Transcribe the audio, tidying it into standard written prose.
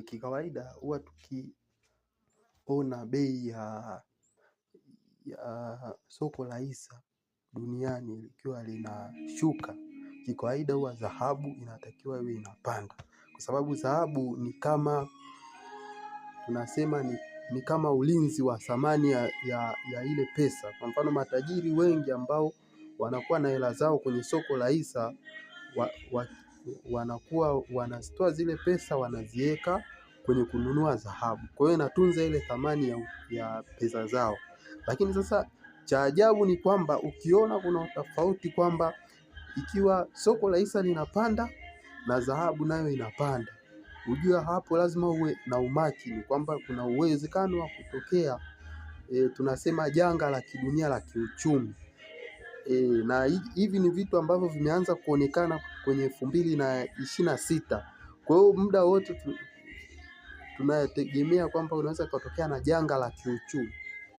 Kikawaida huwa tukiona bei ya soko la hisa duniani likiwa linashuka, kikawaida huwa dhahabu inatakiwa iwe inapanda. Kwa sababu dhahabu ni kama tunasema ni kama ulinzi wa thamani ya ile pesa. Kwa mfano matajiri wengi ambao wanakuwa na hela zao kwenye soko la hisa wanakuwa wanazitoa zile pesa wanaziweka kwenye kununua dhahabu. Kwa hiyo inatunza ile thamani ya pesa zao. Lakini sasa cha ajabu ni kwamba ukiona kuna tofauti kwamba ikiwa soko la hisa linapanda na dhahabu nayo inapanda, ujue hapo lazima uwe na umakini kwamba kuna uwezekano wa kutokea tunasema janga la kidunia la kiuchumi. Na hivi ni vitu ambavyo vimeanza kuonekana kwenye 2026. Kwa hiyo muda wote tunategemea kwamba unaweza kutokea na janga la kiuchumi.